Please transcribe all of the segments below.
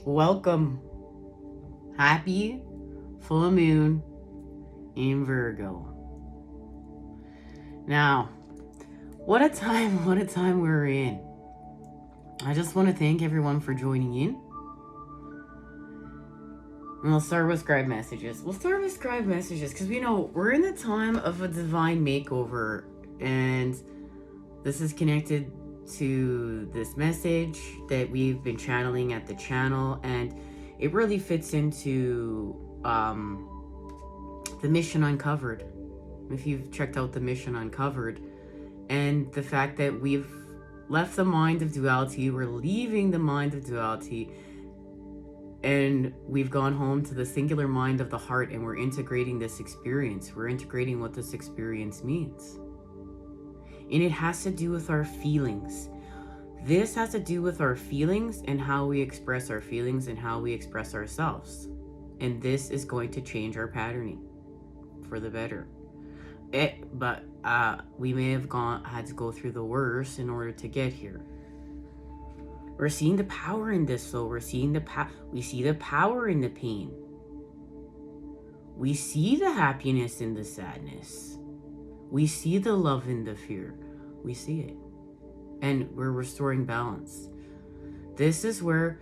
Welcome. Happy full moon in Virgo. Now, what a time we're in. I just want to thank everyone for joining in. And we'll start with scribe messages. Because we know we're in the time of a divine makeover, and this is connected to this message that we've been channeling at the channel, and it really fits into the mission uncovered. If you've checked out the mission uncovered, and the fact that we've left the mind of duality, we're leaving the mind of duality, and we've gone home to the singular mind of the heart, and we're integrating this experience. We're integrating what this experience means. And it has to do with our feelings. This has to do with our feelings and how we express our feelings and how we express ourselves. And this is going to change our patterning for the better. But we may have had to go through the worst in order to get here. We're seeing the power in this, though. We see the power in the pain. We see the happiness in the sadness. We see the love in the fear. We see it. And we're restoring balance. This is where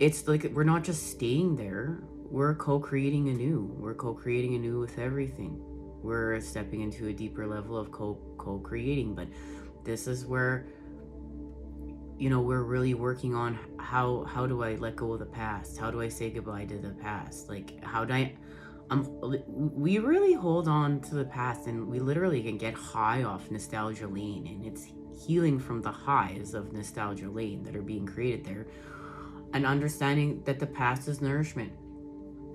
it's like we're not just staying there. We're co-creating anew. We're co-creating anew with everything. We're stepping into a deeper level of co-creating. But this is where, we're really working on how do I let go of the past? How do I say goodbye to the past? Like, how do we really hold on to the past, and we literally can get high off nostalgia lane, and it's healing from the highs of nostalgia lane that are being created there, and understanding that the past is nourishment.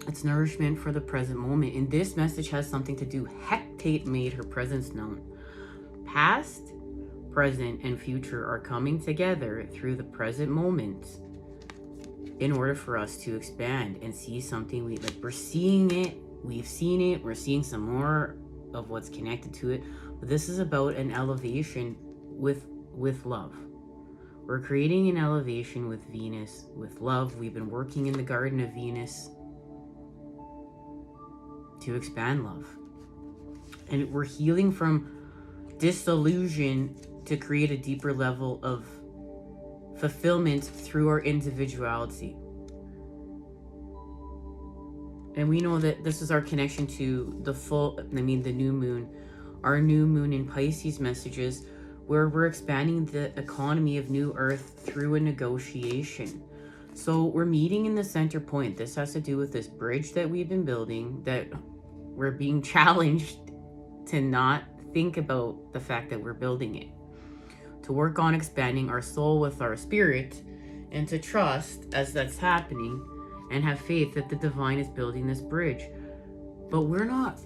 It's nourishment for the present moment. And this message has something to do. Hecate made her presence known. Past, present, and future are coming together through the present moment in order for us to expand and see something. We're seeing it. We've seen it. We're seeing some more of what's connected to it. But this is about an elevation with love. We're creating an elevation with Venus, with love. We've been working in the Garden of Venus to expand love. And we're healing from disillusion to create a deeper level of fulfillment through our individuality. And we know that this is our connection to the new moon, our new moon in Pisces messages, where we're expanding the economy of New Earth through a negotiation. So we're meeting in the center point. This has to do with this bridge that we've been building, that we're being challenged to not think about the fact that we're building it, to work on expanding our soul with our spirit, and to trust as that's happening, and have faith that the divine is building this bridge. But we're not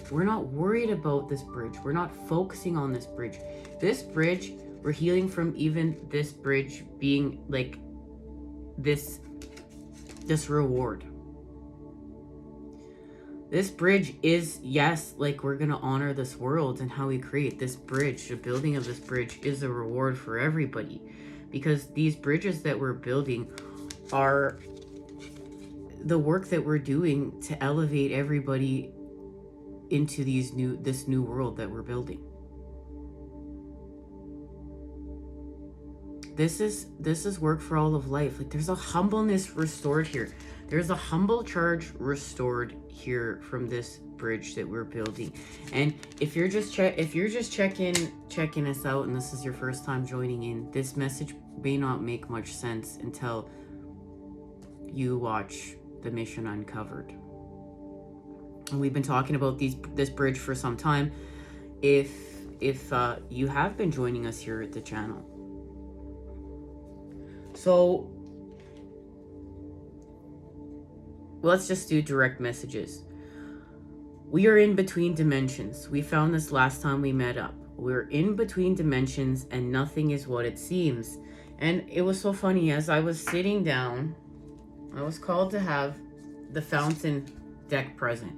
worried about this bridge. We're not focusing on this bridge. This bridge, we're healing from even this bridge being like this reward. This bridge is, yes, like we're going to honor this world and how we create this bridge. The building of this bridge is a reward for everybody, because these bridges that we're building are the work that we're doing to elevate everybody into this new world that we're building. This is work for all of life. Like, there's a humbleness restored here. There's a humble charge restored here from this bridge that we're building. And if you're just checking us out, and this is your first time joining in, this message may not make much sense until you watch the Mission Uncovered. And we've been talking about this bridge for some time. If you have been joining us here at the channel. So let's just do direct messages. We are in between dimensions. We found this last time we met up. We're in between dimensions, and nothing is what it seems. And it was so funny, as I was sitting down, I was called to have the fountain deck present.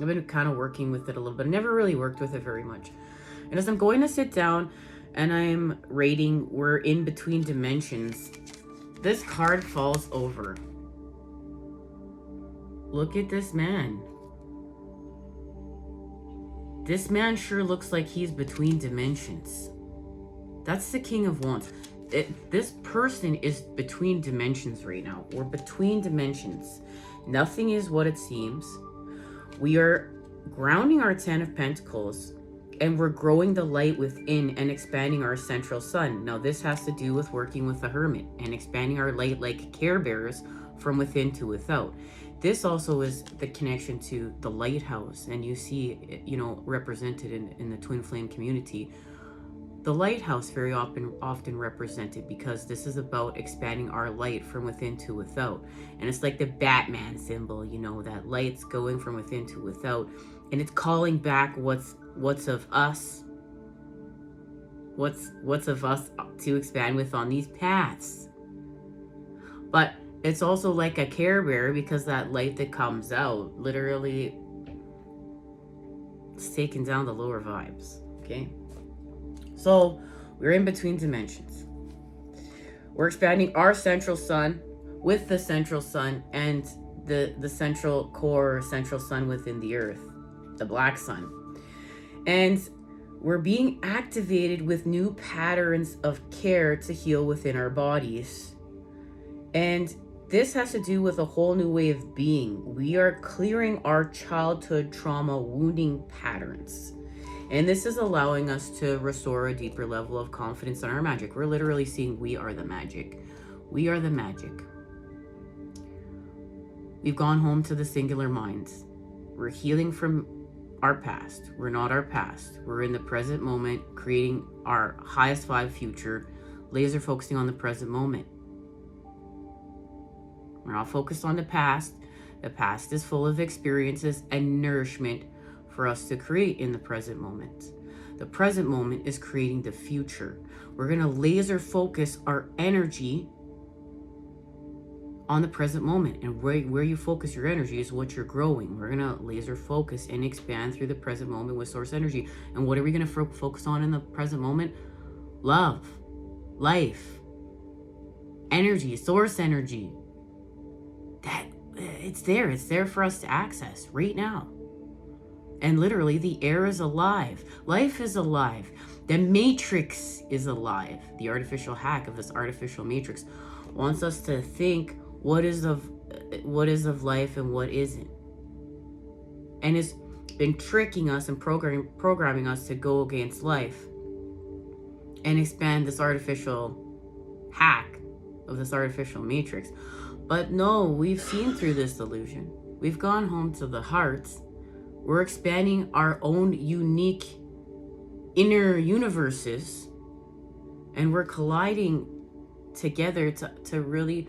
I've been kind of working with it a little bit. I never really worked with it very much. And as I'm going to sit down and I'm rating, we're in between dimensions, this card falls over. Look at this man. This man sure looks like he's between dimensions. That's the King of Wands. This person is between dimensions right now. We're between dimensions. Nothing is what it seems. We are grounding our 10 of Pentacles, and we're growing the light within and expanding our central sun. Now, this has to do with working with the Hermit and expanding our light like Care Bears from within to without. This also is the connection to the lighthouse, and you see, you know, represented in the twin flame community. The lighthouse very often represented, because this is about expanding our light from within to without. And it's like the Batman symbol, you know, that light's going from within to without, and it's calling back what's of us, what's of us to expand with on these paths. But it's also like a Care Bear, because that light that comes out literally is taking down the lower vibes. Okay, so we're in between dimensions. We're expanding our central sun with the central sun and the central core, central sun within the earth, the black sun. And we're being activated with new patterns of care to heal within our bodies. And this has to do with a whole new way of being. We are clearing our childhood trauma wounding patterns. And this is allowing us to restore a deeper level of confidence in our magic. We're literally seeing we are the magic. We are the magic. We've gone home to the singular minds. We're healing from our past. We're not our past. We're in the present moment, creating our highest vibe future, laser focusing on the present moment. We're not focused on the past. The past is full of experiences and nourishment for us to create in the present moment. The present moment is creating the future. We're going to laser focus our energy on the present moment, and where you focus your energy is what you're growing. We're going to laser focus and expand through the present moment with source energy. And what are we going to focus on in the present moment? Love, life, energy, source energy. That it's there for us to access right now. And literally, the air is alive. Life is alive. The matrix is alive. The artificial hack of this artificial matrix wants us to think what is of life and what isn't. And it's been tricking us and programming us to go against life and expand this artificial hack of this artificial matrix. But no, we've seen through this illusion. We've gone home to the hearts. We're expanding our own unique inner universes, and we're colliding together to really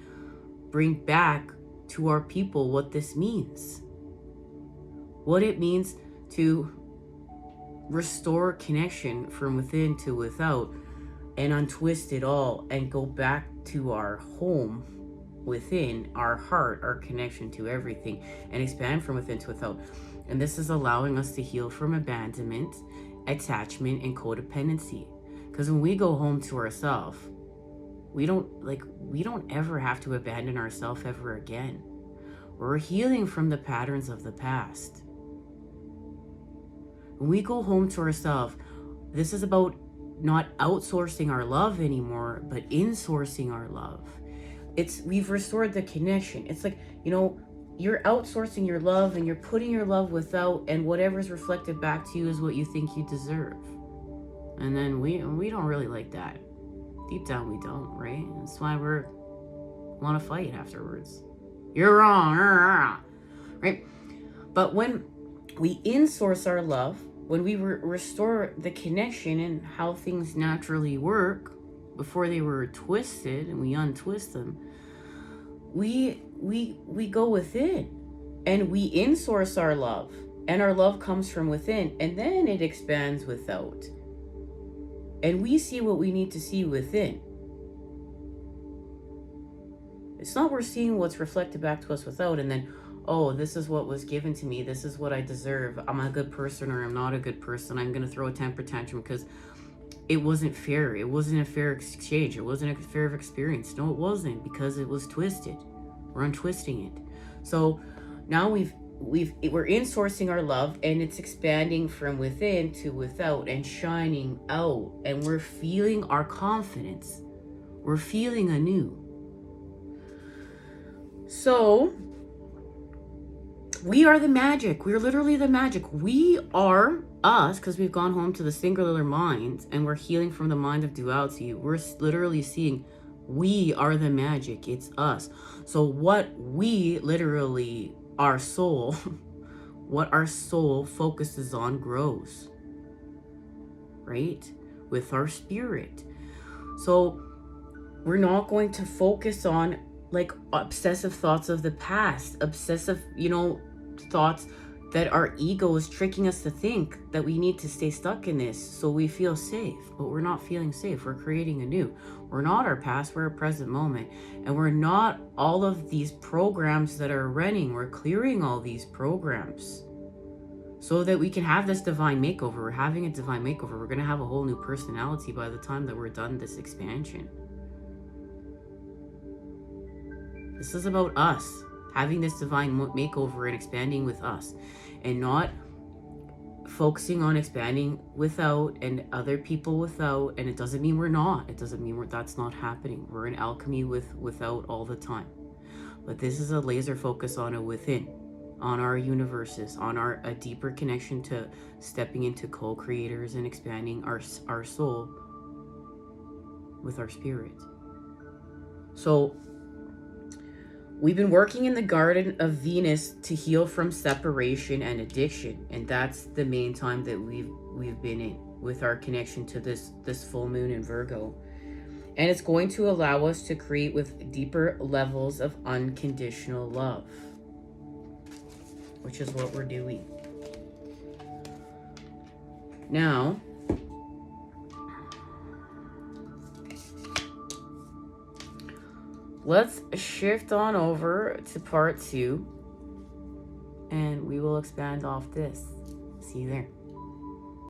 bring back to our people what this means. What it means to restore connection from within to without, and untwist it all and go back to our home within, our heart, our connection to everything, and expand from within to without. And this is allowing us to heal from abandonment, attachment, and codependency. Because when we go home to ourselves, we don't ever have to abandon ourselves ever again. We're healing from the patterns of the past. When we go home to ourselves, this is about not outsourcing our love anymore, but insourcing our love. We've restored the connection. It's like, you know, you're outsourcing your love and you're putting your love without, and whatever's reflected back to you is what you think you deserve. And then we don't really like that. Deep down we don't, right? That's why we want to fight afterwards. You're wrong, right? But when we insource our love, when we restore the connection and how things naturally work before they were twisted, and we untwist them, we go within and we insource our love, and our love comes from within, and then it expands without, and we see what we need to see within. It's not we're seeing what's reflected back to us without, and then, oh, this is what was given to me, this is what I deserve, I'm a good person or I'm not a good person, I'm gonna throw a temper tantrum because it wasn't fair. It wasn't a fair exchange. It wasn't a fair experience. No, it wasn't, because it was twisted. We're untwisting it. So now we're insourcing our love, and it's expanding from within to without and shining out, and we're feeling our confidence. We're feeling anew. So we are the magic. We're literally the magic. We are us, because we've gone home to the singular mind and we're healing from the mind of duality. We're literally seeing we are the magic. It's us. So what we literally, our soul, what our soul focuses on grows, right? With our spirit. So we're not going to focus on like obsessive thoughts of the past, obsessive, thoughts that our ego is tricking us to think that we need to stay stuck in this so we feel safe. But we're not feeling safe. We're creating anew. We're not our past, we're a present moment. And we're not all of these programs that are running. We're clearing all these programs so that we can have this divine makeover. We're having a divine makeover. We're going to have a whole new personality by the time that we're done this expansion. This is about us having this divine makeover and expanding with us, and not focusing on expanding without and other people without. And it doesn't mean we're not. It doesn't mean that's not happening. We're in alchemy without all the time. But this is a laser focus on a within, on our universes, on a deeper connection to stepping into co-creators and expanding our soul with our spirit. So we've been working in the Garden of Venus to heal from separation and addiction, and that's the main time that we've been in with our connection to this full moon in Virgo. And it's going to allow us to create with deeper levels of unconditional love, which is what we're doing. Now, let's shift on over to part 2, and we will expand off this. See you there.